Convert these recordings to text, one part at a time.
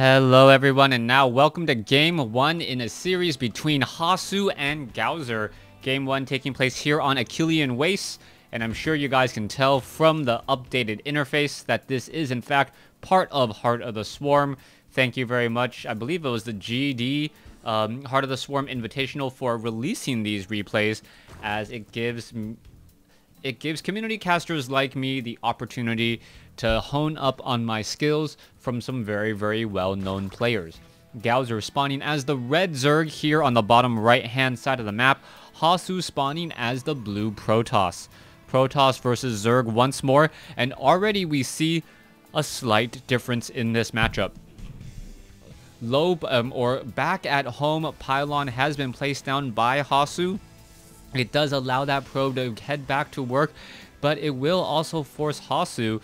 Hello everyone, and now welcome to Game 1 in a series between Hasu and Goswer. Game 1 taking place here on Achillean Wastes, and I'm sure you guys can tell from the updated interface that this is in fact part of Heart of the Swarm. Thank you very much. I believe it was the GD Heart of the Swarm Invitational for releasing these replays, as it gives community casters like me the opportunity to hone up on my skills from some very well-known players. Goswer spawning as the red Zerg here on the bottom right-hand side of the map. Hasu spawning as the blue Protoss. Protoss versus Zerg once more, and already we see a slight difference in this matchup. Low or back at home pylon has been placed down by Hasu. It does allow that probe to head back to work, but it will also force Hasu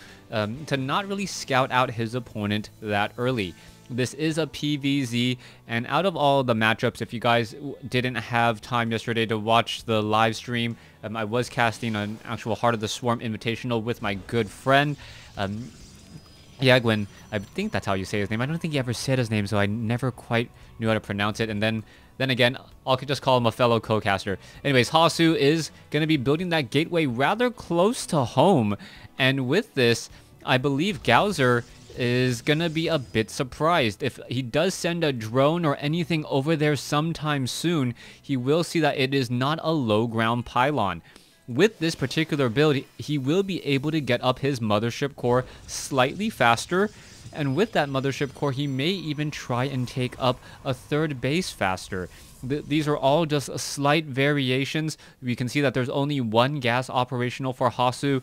to not really scout out his opponent that early. This is a PvZ, and out of all the matchups, if you guys didn't have time yesterday to watch the live stream, I was casting an actual Heart of the Swarm Invitational with my good friend, Yagwin. I think that's how you say his name. I don't think he ever said his name, so I never quite knew how to pronounce it. And then again, I'll just call him a fellow co-caster. Anyways, Hasu is going to be building that gateway rather close to home. And with this, I believe Goswer is going to be a bit surprised. If he does send a drone or anything over there sometime soon, he will see that it is not a low ground pylon. With this particular build, he will be able to get up his mothership core slightly faster, and with that mothership core, he may even try and take up a third base faster. These are all just slight variations. We can see that there's only one gas operational for Hasu.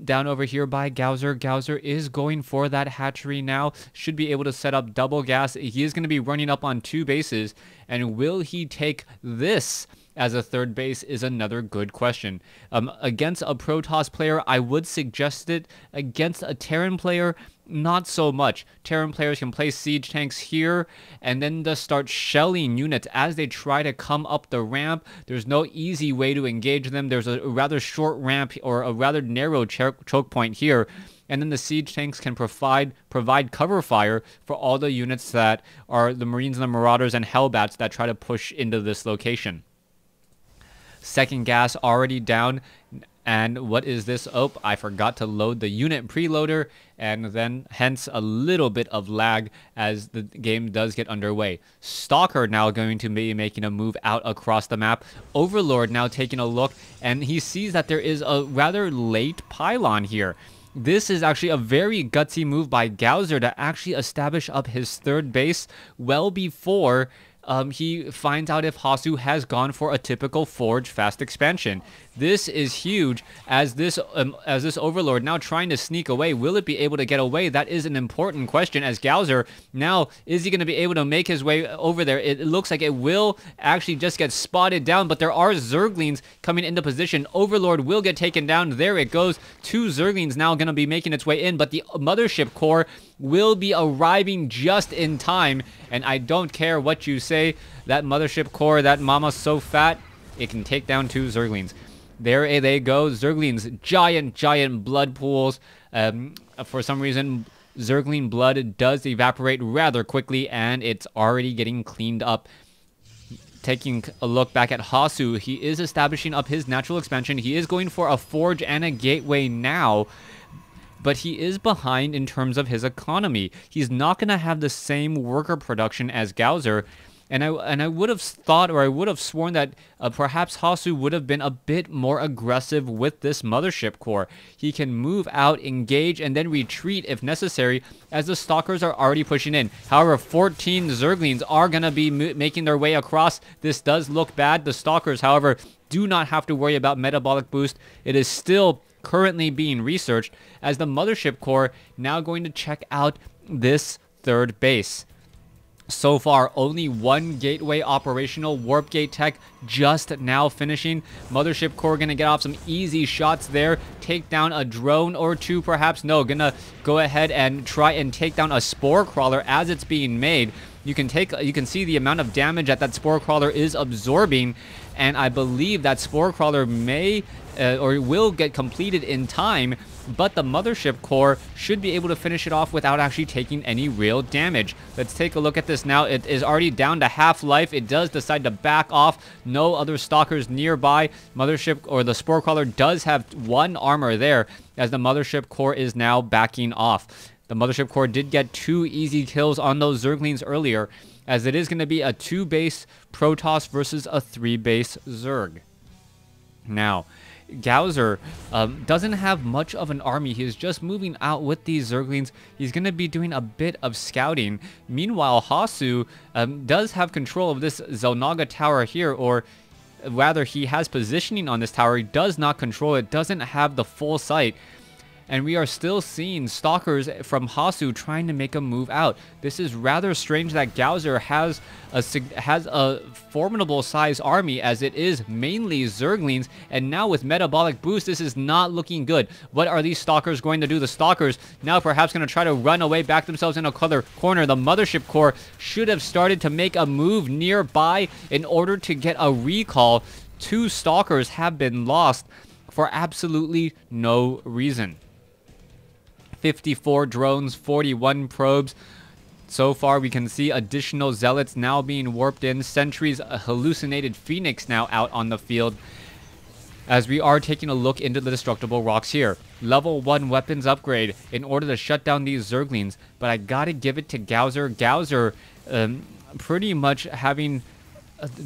Down over here by Goswer. Goswer is going for that hatchery now. Should be able to set up double gas. He is going to be running up on two bases. And will he take this as a third base is another good question. Against a Protoss player, I would suggest it. Against a Terran player, not so much. Terran players can place siege tanks here and then just start shelling units as they try to come up the ramp. There's no easy way to engage them. There's a rather short ramp or a rather narrow choke point here. And then the siege tanks can provide cover fire for all the units that are the Marines and the Marauders and Hellbats that try to push into this location. Second gas already down. And what is this? Oh, I forgot to load the unit preloader, and then hence a little bit of lag as the game does get underway. Stalker now going to be making a move out across the map. Overlord now taking a look, and he sees that there is a rather late pylon here. This is actually a very gutsy move by Goswer to actually establish up his third base well before he finds out if Hasu has gone for a typical Forge fast expansion. This is huge, as this Overlord now trying to sneak away. Will it be able to get away? That is an important question, as Goswer now, is he going to be able to make his way over there? It looks like it will actually just get spotted down, but there are Zerglings coming into position. Overlord will get taken down. There it goes. Two Zerglings now going to be making its way in, but the mothership core will be arriving just in time, and I don't care what you say, that mothership core, that mama's so fat, it can take down two Zerglings. There they go, Zerglings, giant blood pools. For some reason, Zergling blood does evaporate rather quickly, and it's already getting cleaned up. Taking a look back at Hasu, he is establishing up his natural expansion. He is going for a Forge and a Gateway now, but he is behind in terms of his economy. He's not going to have the same worker production as Goswer, and I would have thought, or I would have sworn that perhaps Hasu would have been a bit more aggressive with this mothership core. He can move out, engage, and then retreat if necessary, as the Stalkers are already pushing in. However, 14 Zerglings are going to be making their way across. This does look bad. The Stalkers, however, do not have to worry about metabolic boost. It is still currently being researched, as the mothership core now going to check out this third base. So far, only one gateway operational. Warp gate tech just now finishing. Mothership core gonna get off some easy shots there. Take down a drone or two, perhaps. No, gonna go ahead and try and take down a spore crawler as it's being made. You can see the amount of damage that Spore Crawler is absorbing, and I believe that Spore Crawler may or will get completed in time, but the Mothership Core should be able to finish it off without actually taking any real damage. Let's take a look at this now. It is already down to half life. It does decide to back off. No other stalkers nearby. Mothership, or the Spore Crawler, does have 1 armor there, as the Mothership Core is now backing off. The Mothership Core did get 2 easy kills on those Zerglings earlier, as it is going to be a 2-base Protoss versus a 3-base Zerg. Now, Goswer doesn't have much of an army. He is just moving out with these Zerglings. He's going to be doing a bit of scouting. Meanwhile, Hasu does have control of this Xel'Naga tower here, or rather, he has positioning on this tower. He does not control it, doesn't have the full sight. And we are still seeing stalkers from Hasu trying to make a move out. This is rather strange that Goswer has a formidable size army, as it is mainly Zerglings, and now with metabolic boost, this is not looking good. What are these stalkers going to do? The stalkers now perhaps going to try to run away, back themselves in a corner. The Mothership Core should have started to make a move nearby in order to get a recall. 2 stalkers have been lost for absolutely no reason. 54 drones, 41 probes. So far, we can see additional zealots now being warped in. Sentries, a hallucinated Phoenix now out on the field, as we are taking a look into the destructible rocks here. Level 1 weapons upgrade in order to shut down these Zerglings, but I gotta give it to Goswer. Goswer pretty much having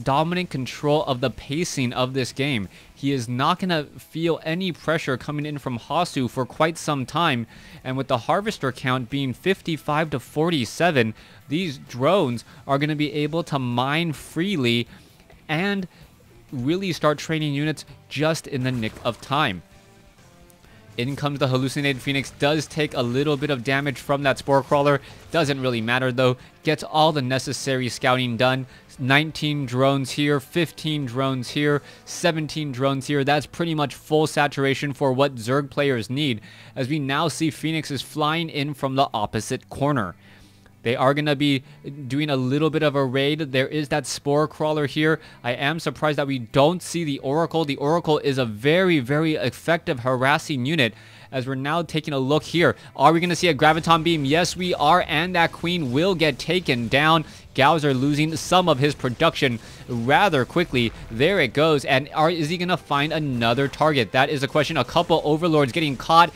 dominant control of the pacing of this game. He is not going to feel any pressure coming in from Hasu for quite some time, and with the harvester count being 55 to 47, these drones are going to be able to mine freely and really start training units just in the nick of time. In comes the hallucinated Phoenix, does take a little bit of damage from that Spore Crawler. Doesn't really matter though, gets all the necessary scouting done. 19 drones here, 15 drones here, 17 drones here. That's pretty much full saturation for what Zerg players need, as we now see Phoenixes flying in from the opposite corner. They are going to be doing a little bit of a raid. There is that Spore Crawler here. I am surprised that we don't see the Oracle. The Oracle is a very, very effective harassing unit, as we're now taking a look here. Are we going to see a Graviton Beam? Yes, we are, and that Queen will get taken down. Goswer losing some of his production rather quickly. There it goes. And is he going to find another target? That is a question. A couple Overlords getting caught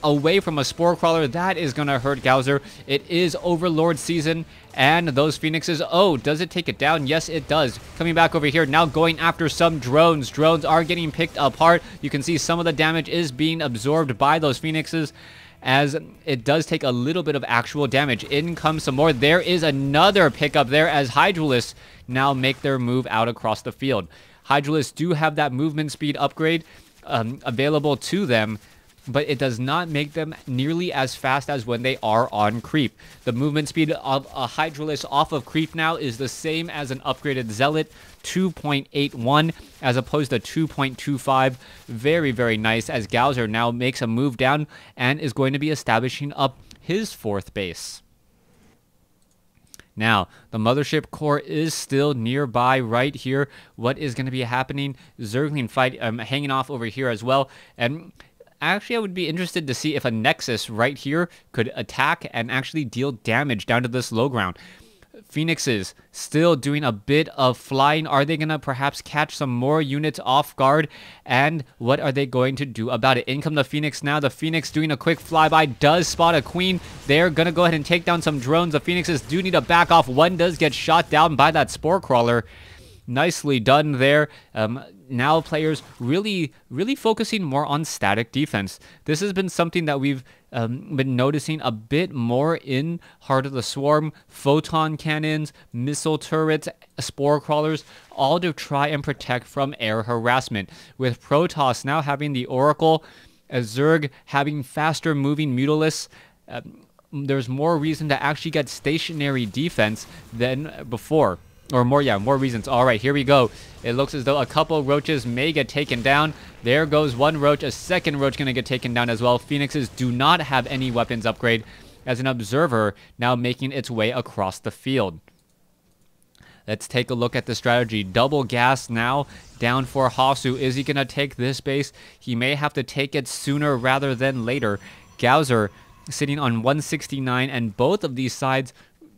away from a Spore Crawler. That is going to hurt Goswer. It is Overlord season, and those Phoenixes, oh, does it take it down? Yes, it does. Coming back over here, now going after some drones. Drones are getting picked apart. You can see some of the damage is being absorbed by those Phoenixes, as it does take a little bit of actual damage. In comes some more. There is another pickup there, as Hydralisks now make their move out across the field. Hydralisks do have that movement speed upgrade available to them, but it does not make them nearly as fast as when they are on creep. The movement speed of a Hydralisk off of creep now is the same as an upgraded Zealot, 2.81 as opposed to 2.25. Very, very nice, as Goswer now makes a move down and is going to be establishing up his 4th base. Now, the Mothership Core is still nearby right here. What is going to be happening? Zergling fight hanging off over here as well. And actually, I would be interested to see if a Nexus right here could attack and actually deal damage down to this low ground. Phoenixes still doing a bit of flying. Are they going to perhaps catch some more units off guard? And what are they going to do about it? In come the Phoenix now. The Phoenix doing a quick flyby, does spot a Queen. They're going to go ahead and take down some drones. The Phoenixes do need to back off. One does get shot down by that Spore Crawler. Nicely done there. Now players really focusing more on static defense. This has been something that we've been noticing a bit more in Heart of the Swarm. Photon cannons, missile turrets, Spore Crawlers, all to try and protect from air harassment. With Protoss now having the Oracle, a Zerg having faster moving Mutalisks, there's more reason to actually get stationary defense than before. Or more reasons. All right, here we go. It looks as though a couple roaches may get taken down. There goes one roach. A second roach going to get taken down as well. Phoenixes do not have any weapons upgrade, as an observer now making its way across the field. Let's take a look at the strategy. Double gas now down for Hasu. Is he going to take this base? He may have to take it sooner rather than later. Goswer sitting on 169, and both of these sides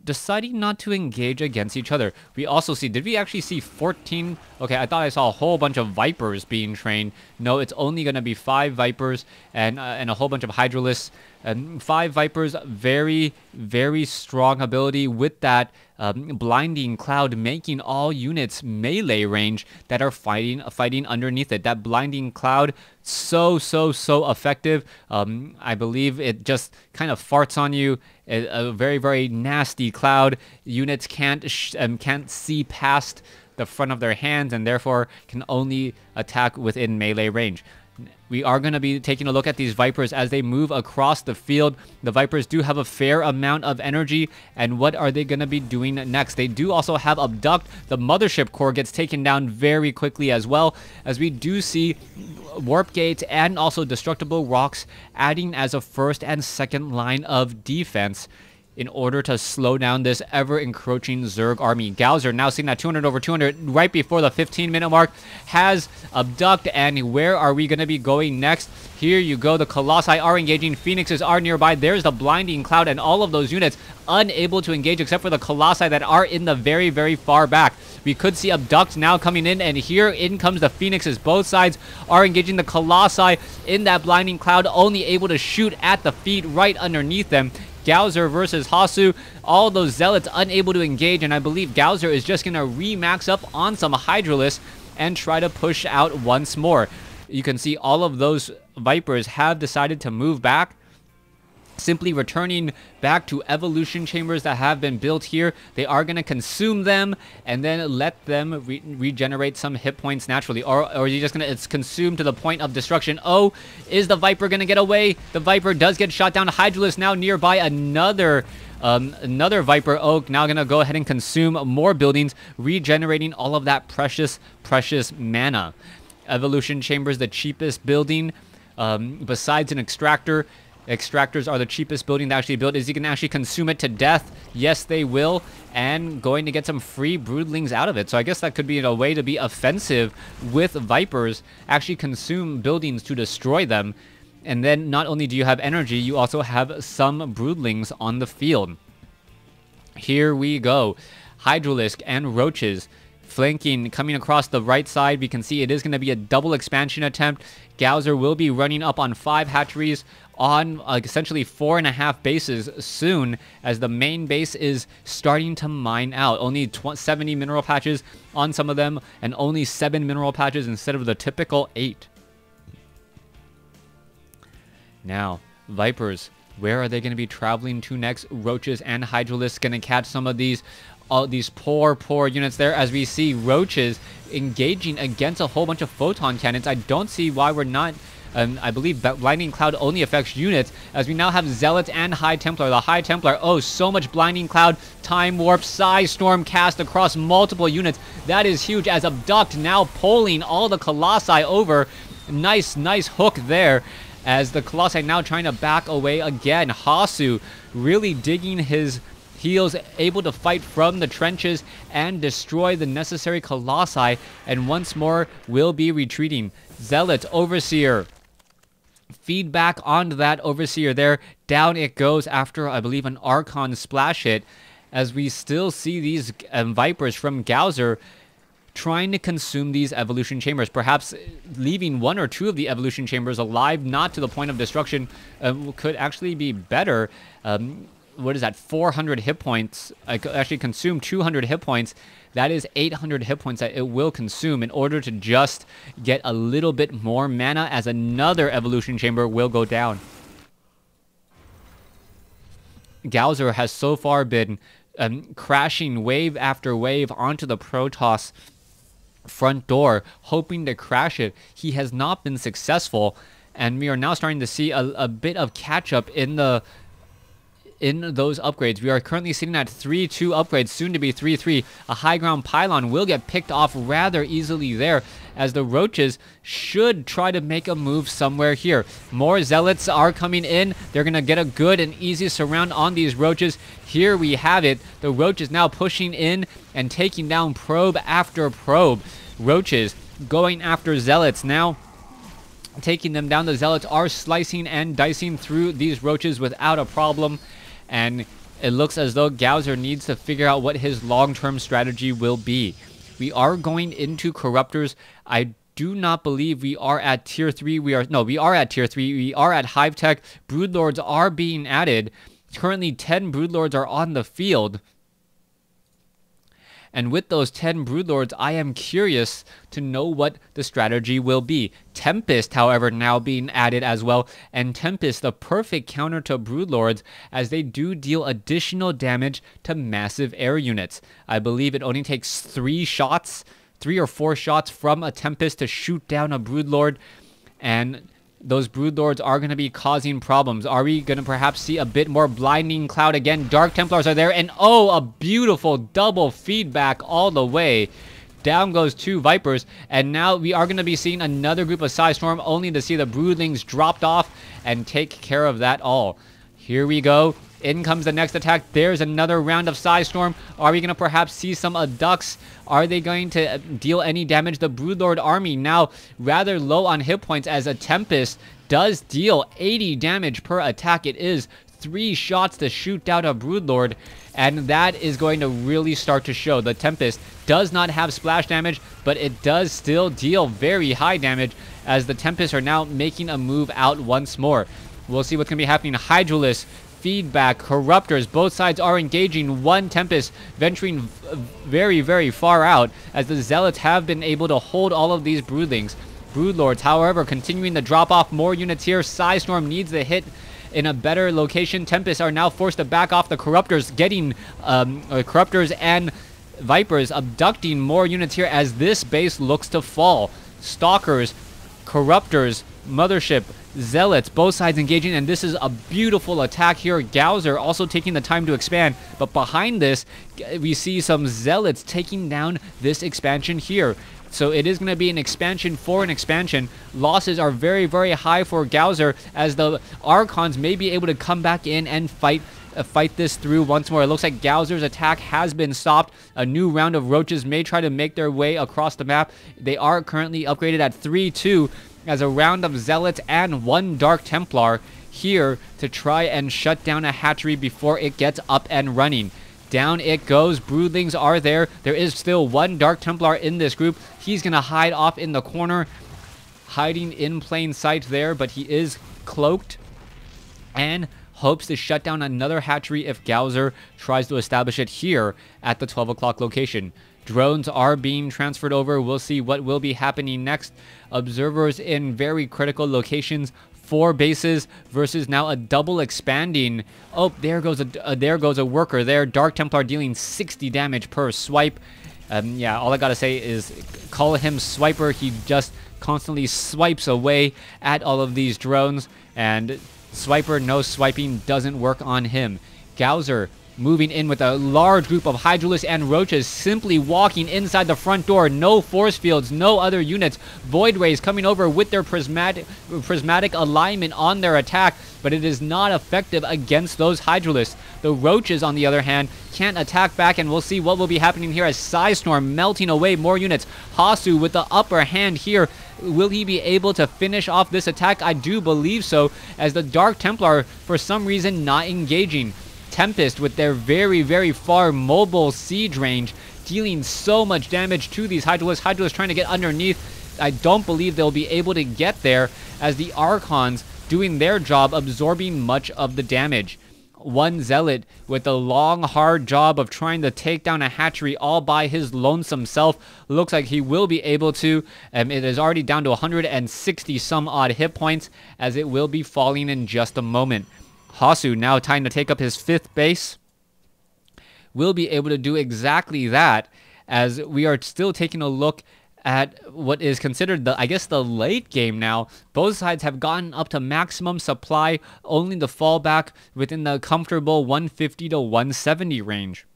deciding not to engage against each other. We also see, did we actually see 14? Okay, I thought I saw a whole bunch of Vipers being trained. No, it's only going to be 5 Vipers and a whole bunch of Hydralisks. And 5 Vipers, very, very strong ability with that blinding cloud, making all units melee range that are fighting underneath it. That blinding cloud, so effective. I believe it just kind of farts on you. A very, very nasty cloud. Units can't see past the front of their hands and therefore can only attack within melee range. We are going to be taking a look at these Vipers as they move across the field. The Vipers do have a fair amount of energy, and what are they going to be doing next? They do also have Abduct. The Mothership Core gets taken down very quickly as well, as we do see Warp Gates and also Destructible Rocks adding as a first and second line of defense in order to slow down this ever-encroaching Zerg army. Goswer now sitting at 200 over 200 right before the 15-minute mark, has Abduct, and where are we going to be going next? Here you go, the Colossi are engaging, Phoenixes are nearby, there's the blinding cloud, and all of those units unable to engage except for the Colossi that are in the very, very far back. We could see Abduct now coming in, and here in comes the Phoenixes. Both sides are engaging the Colossi in that blinding cloud, only able to shoot at the feet right underneath them. Goswer versus Hasu, all those Zealots unable to engage, and I believe Goswer is just going to re-max up on some Hydralisks and try to push out once more. You can see all of those Vipers have decided to move back, simply returning back to evolution chambers that have been built here. They are going to consume them and then let them regenerate some hit points naturally, or are you just going to, it's consumed to the point of destruction. Oh, is the Viper going to get away? The Viper does get shot down. Hydralisk now nearby, another Viper Oak now going to go ahead and consume more buildings, regenerating all of that precious mana. Evolution chambers, the cheapest building besides an extractor. Extractors are the cheapest building to actually build. Is he going to actually consume it to death? Yes, they will. And going to get some free broodlings out of it. So I guess that could be a way to be offensive with Vipers. Actually consume buildings to destroy them. And then not only do you have energy, you also have some broodlings on the field. Here we go. Hydralisk and Roaches flanking, coming across the right side. We can see it is going to be a double expansion attempt. Goswer will be running up on 5 hatcheries on essentially 4.5 bases soon, as the main base is starting to mine out. Only 70 mineral patches on some of them, and only 7 mineral patches instead of the typical 8. Now, Vipers, where are they going to be traveling to next? Roaches and Hydralisks going to catch some of these poor units there, as we see Roaches engaging against a whole bunch of photon cannons. I don't see why we're not. I believe that Blinding Cloud only affects units, as we now have Zealots and High Templar. The High Templar, oh, so much Blinding Cloud, Time Warp, Psy Storm cast across multiple units. That is huge, as Abduct now pulling all the Colossi over. Nice hook there, as the Colossi now trying to back away again. Hasu really digging his heels, able to fight from the trenches and destroy the necessary Colossi, and once more will be retreating. Zealot, Overseer, feedback onto that Overseer there. Down it goes after, I believe, an Archon splash hit, as we still see these Vipers from Goswer trying to consume these evolution chambers, perhaps leaving 1 or 2 of the evolution chambers alive, not to the point of destruction. Could actually be better. What is that, 400 hit points? I could actually consume 200 hit points. That is 800 hit points that it will consume in order to just get a little bit more mana, as another evolution chamber will go down. Goswer has so far been crashing wave after wave onto the Protoss front door, hoping to crash it. He has not been successful, and we are now starting to see a bit of catch-up in the in those upgrades. We are currently sitting at 3-2 upgrades, soon to be 3-3. A high ground pylon will get picked off rather easily there, as the roaches should try to make a move somewhere here. More zealots are coming in. They're going to get a good and easy surround on these roaches. Here we have it. The roaches now pushing in and taking down probe after probe. Roaches going after zealots now, taking them down. The zealots are slicing and dicing through these roaches without a problem, and it looks as though Goswer needs to figure out what his long-term strategy will be. We are going into corruptors. I do not believe we are at tier 3. We are at tier 3. We are at hive tech. Broodlords are being added. Currently 10 broodlords are on the field. And with those 10 broodlords, I am curious to know what the strategy will be. Tempest, however, now being added as well. And Tempest, the perfect counter to broodlords, as they do deal additional damage to massive air units. I believe it only takes 3 or 4 shots from a Tempest to shoot down a broodlord. And those broodlords are going to be causing problems. Are we going to perhaps see a bit more blinding cloud again? Dark Templars are there, and oh, a beautiful double feedback all the way. Down goes 2 Vipers, and now we are going to be seeing another group of Psystorm, only to see the broodlings dropped off and take care of that all. Here we go. In comes the next attack. There's another round of Psystorm. Are we going to perhaps see some Adducts? Are they going to deal any damage? The Broodlord army now rather low on hit points, as a Tempest does deal 80 damage per attack. It is 3 shots to shoot down a Broodlord, and that is going to really start to show. The Tempest does not have splash damage, but it does still deal very high damage, as the Tempests are now making a move out once more. We'll see what's going to be happening. Hydralisk, feedback, corruptors, both sides are engaging. One Tempest venturing very, very far out, as the zealots have been able to hold all of these broodlings. Broodlords, however, continuing to drop off more units here. Psystorm needs the hit in a better location. Tempests are now forced to back off. The corruptors getting corruptors and Vipers abducting more units here, as this base looks to fall. Stalkers, corruptors, mothership, zealots, both sides engaging, and this is a beautiful attack here. Goswer also taking the time to expand, but behind this we see some zealots taking down this expansion here. So it is going to be an expansion for an expansion. Losses are very, very high for Goswer, as the Archons may be able to come back in and fight this through once more. It looks like Gowser's attack has been stopped. A new round of roaches may try to make their way across the map. They are currently upgraded at 3-2, as a round of zealots and 1 Dark Templar here to try and shut down a hatchery before it gets up and running. Down it goes. Broodlings are there. There is still 1 Dark Templar in this group. He's going to hide off in the corner, hiding in plain sight there, but he is cloaked and hopes to shut down another hatchery if Goswer tries to establish it here at the 12 o'clock location. Drones are being transferred over. We'll see what will be happening next. Observers in very critical locations. 4 bases versus now a double expanding. Oh, there goes a worker there. Dark Templar dealing 60 damage per swipe. Yeah, all I gotta say is call him Swiper. He just constantly swipes away at all of these drones, and Swiper, no swiping doesn't work on him. Goswer moving in with a large group of Hydralisks and Roaches, simply walking inside the front door. No force fields, no other units. Void Rays coming over with their prismatic alignment on their attack, but it is not effective against those Hydralisks. The Roaches, on the other hand, can't attack back, and we'll see what will be happening here as Psystorm melting away more units. Hasu with the upper hand here. Will he be able to finish off this attack? I do believe so, as the Dark Templar, for some reason, not engaging. Tempest with their very, very far mobile siege range, dealing so much damage to these Hydralisks. Hydralisks trying to get underneath. I don't believe they'll be able to get there, as the Archons doing their job, absorbing much of the damage. 1 Zealot with the long, hard job of trying to take down a hatchery all by his lonesome self. Looks like he will be able to. It is already down to 160 some odd hit points, as it will be falling in just a moment. Hasu now time to take up his 5th base. Will be able to do exactly that, as we are still taking a look at what is considered the, I guess, the late game now. Both sides have gotten up to maximum supply, only to fall back within the comfortable 150 to 170 range.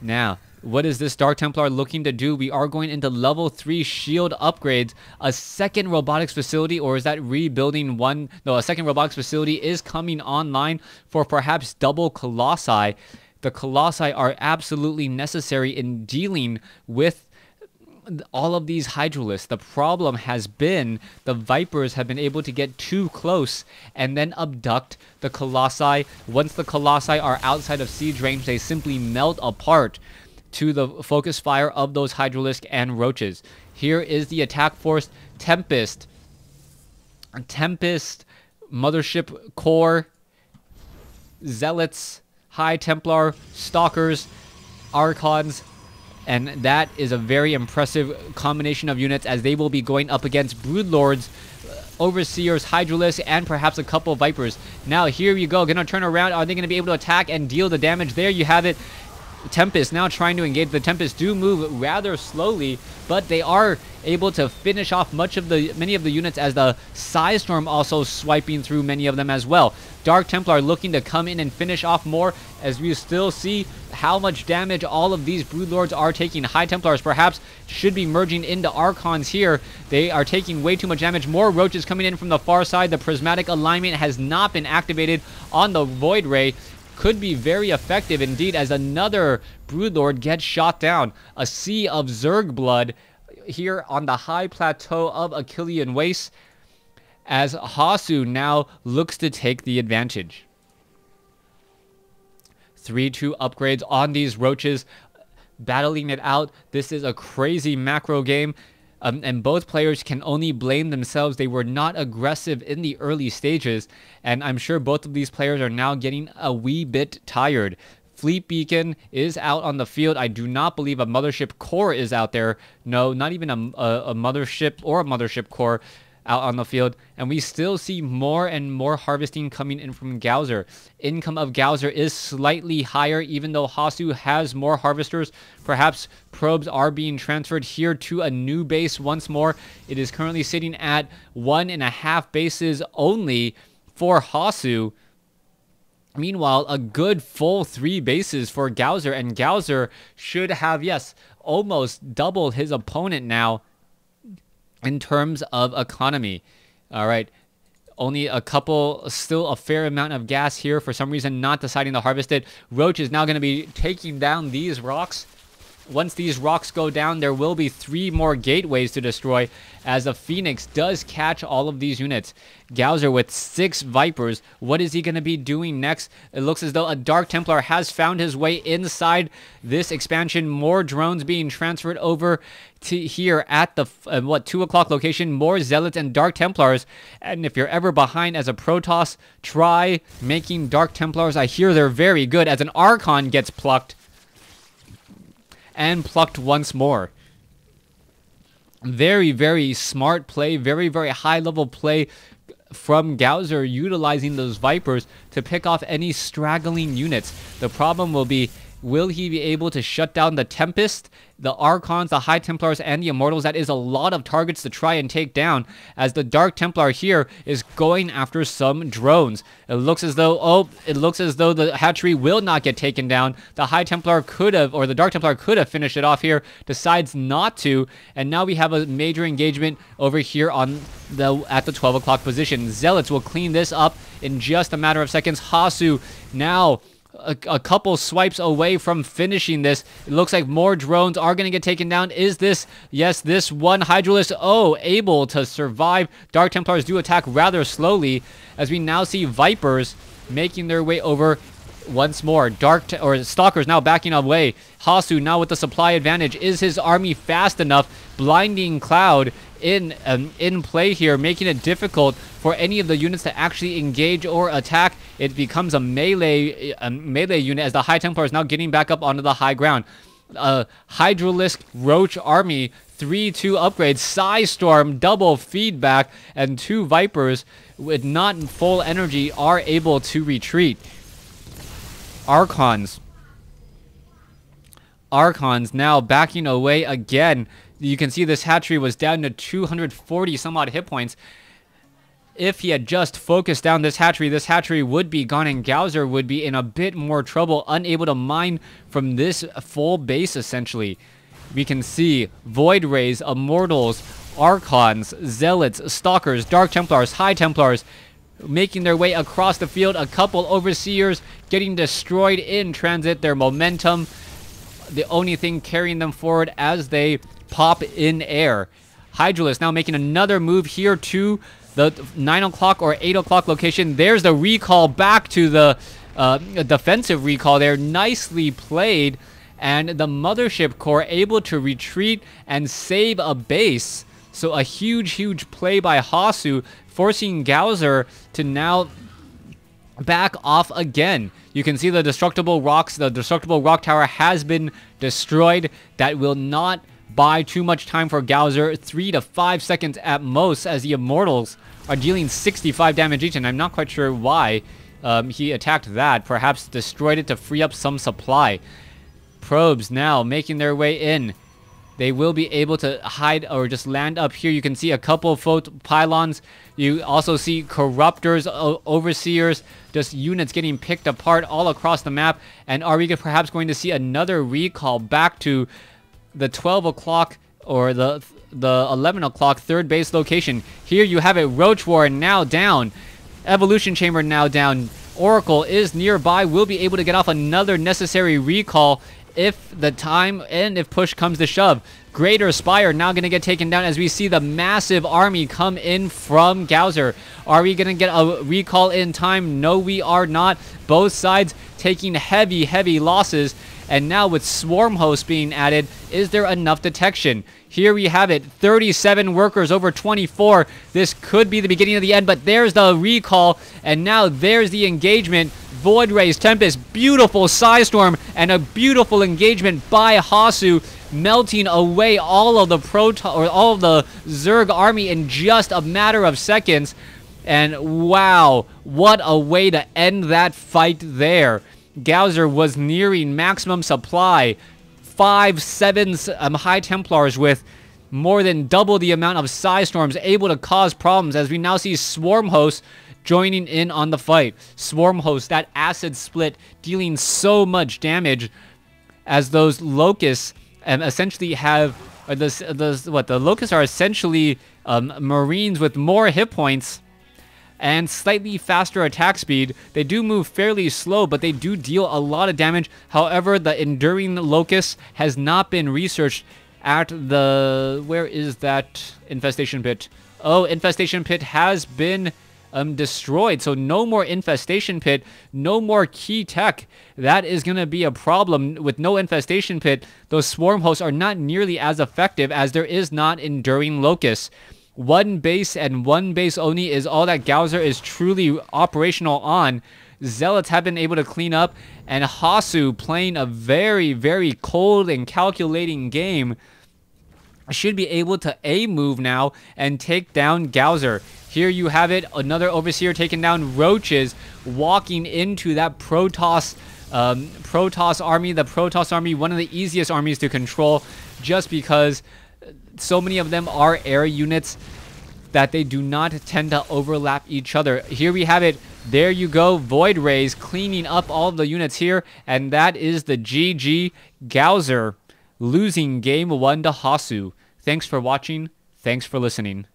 Now, what is this Dark Templar looking to do? We are going into level 3 shield upgrades, a second robotics facility, or is that rebuilding one? No, a second robotics facility is coming online for perhaps double Colossi. The Colossi are absolutely necessary in dealing with all of these Hydralisks. The problem has been the Vipers have been able to get too close and then abduct the Colossi. Once the Colossi are outside of siege range, they simply melt apart to the focus fire of those Hydralisks and Roaches. Here is the attack force. Tempest, Mothership Core, Zealots, High Templar, Stalkers, Archons, and that is a very impressive combination of units, as they will be going up against Broodlords, Overseers, Hydralisks, and perhaps a couple of Vipers. Now here you go, gonna turn around. Are they gonna be able to attack and deal the damage? There you have it. Tempest now trying to engage. The Tempest do move rather slowly, but they are able to finish off many of the units, as the Psystorm also swiping through many of them as well. Dark Templar looking to come in and finish off more, as we still see how much damage all of these Broodlords are taking. High Templars perhaps should be merging into Archons here. They are taking way too much damage. More Roaches coming in from the far side. The Prismatic Alignment has not been activated on the Void Ray. Could be very effective indeed, as another Broodlord gets shot down. A sea of Zerg blood here on the high plateau of Achillean Waste, as Hasu now looks to take the advantage. 3-2 upgrades on these Roaches, battling it out. This is a crazy macro game. And both players can only blame themselves. They were not aggressive in the early stages, and I'm sure both of these players are now getting a wee bit tired. Fleet Beacon is out on the field. I do not believe a Mothership Core is out there. No, not even a Mothership or a Mothership Core out on the field. And we still see more and more harvesting coming in from Goswer. Income of Goswer is slightly higher, even though Hasu has more harvesters. Perhaps probes are being transferred here to a new base once more. It is currently sitting at 1.5 bases only for Hasu. Meanwhile, a good full 3 bases for Goswer, and Goswer should have, yes, almost double his opponent now in terms of economy. All right, only a couple, still a fair amount of gas here. For some reason, not deciding to harvest it. Roach is now going to be taking down these rocks. Once these rocks go down, there will be 3 more gateways to destroy, as a Phoenix does catch all of these units. Goswer with 6 Vipers. What is he going to be doing next? It looks as though a Dark Templar has found his way inside this expansion. More drones being transferred over to here at the 2 o'clock location. More Zealots and Dark Templars. And if you're ever behind as a Protoss, try making Dark Templars. I hear they're very good, as an Archon gets plucked. And plucked once more. Very, very smart play. Very, very high level play from Goswer, utilizing those Vipers to pick off any straggling units. The problem will be, will he be able to shut down the Tempest, the Archons, the High Templars, and the Immortals? That is a lot of targets to try and take down, as the Dark Templar here is going after some drones. It looks as though, the hatchery will not get taken down. The High Templar could have, or the Dark Templar could have finished it off here, decides not to, and now we have a major engagement over here on at the 12 o'clock position. Zealots will clean this up in just a matter of seconds. Hasu now a couple swipes away from finishing this. It looks like more drones are going to get taken down. Is this, yes, this one Hydralisk, able to survive. Dark Templars do attack rather slowly, as we now see Vipers making their way over once more. Stalkers now backing away. Hasu now with the supply advantage. Is his army fast enough? Blinding Cloud in play here, making it difficult for any of the units to actually engage or attack. It becomes a melee unit, as the High Templar is now getting back up onto the high ground. Hydralisk Roach army, 3-2 upgrades, Psystorm, double feedback, and 2 Vipers with not full energy are able to retreat. Archons now backing away again. You can see this hatchery was down to 240 some odd hit points. If he had just focused down this hatchery would be gone, and Goswer would be in a bit more trouble, unable to mine from this full base, essentially. We can see Void Rays, Immortals, Archons, Zealots, Stalkers, Dark Templars, High Templars, making their way across the field. A couple Overseers getting destroyed in transit. Their momentum, the only thing carrying them forward as they pop in air. Hydralisk now making another move here to the 9 o'clock or 8 o'clock location. There's the recall back to the defensive recall there. Nicely played. And the Mothership Core able to retreat and save a base. So a huge play by Hasu, forcing Goswer to now back off again. You can see the destructible rocks. The destructible rock tower has been destroyed. That will not buy too much time for Goswer. 3 to 5 seconds at most, as the Immortals are dealing 65 damage each, and I'm not quite sure why he attacked that. Perhaps destroyed it to free up some supply. Probes now making their way in. They will be able to hide or just land up here. You can see a couple of pylons. You also see Corruptors, Overseers, just units getting picked apart all across the map. And are we perhaps going to see another recall back to the 12 o'clock or the 11 o'clock third base location? Here you have it. Roach War now down. Evolution Chamber now down. Oracle is nearby. Will be able to get off another necessary recall if the time and if push comes to shove. Greater Spire now going to get taken down as we see the massive army come in from Goswer. Are we going to get a recall in time? No, we are not. Both sides taking heavy losses. And now with Swarm Host being added, is there enough detection? Here we have it, 37 workers over 24. This could be the beginning of the end, but there's the recall, and now there's the engagement. Void Rays, Tempest, beautiful Psystorm, and a beautiful engagement by Hasu, melting away all of the all of the Zerg army in just a matter of seconds. And wow, what a way to end that fight there. Goswer was nearing maximum supply. 5/7 High Templars with more than double the amount of Psystorms able to cause problems, as we now see Swarm Host joining in on the fight. Swarm Host, that acid split, dealing so much damage, as those Locusts essentially have the Locusts are essentially Marines with more hit points and slightly faster attack speed. They do move fairly slow, but they do deal a lot of damage. However, the Enduring Locust has not been researched at the... Where is that Infestation Pit? Oh, Infestation Pit has been destroyed. So no more Infestation Pit, no more key tech. That is going to be a problem. With no Infestation Pit, those Swarm Hosts are not nearly as effective, as there is not Enduring Locust. One base and one base only is all that Goswer is truly operational on. Zealots have been able to clean up, and Hasu, playing a very cold and calculating game, should be able to move now and take down Goswer. Here you have it, another Overseer taking down Roaches, walking into that Protoss army. The Protoss army, one of the easiest armies to control, just because so many of them are air units that they do not tend to overlap each other. Here we have it. There you go. Void Rays cleaning up all of the units here. And that is the GG. Goswer losing game 1 to Hasu. Thanks for watching. Thanks for listening.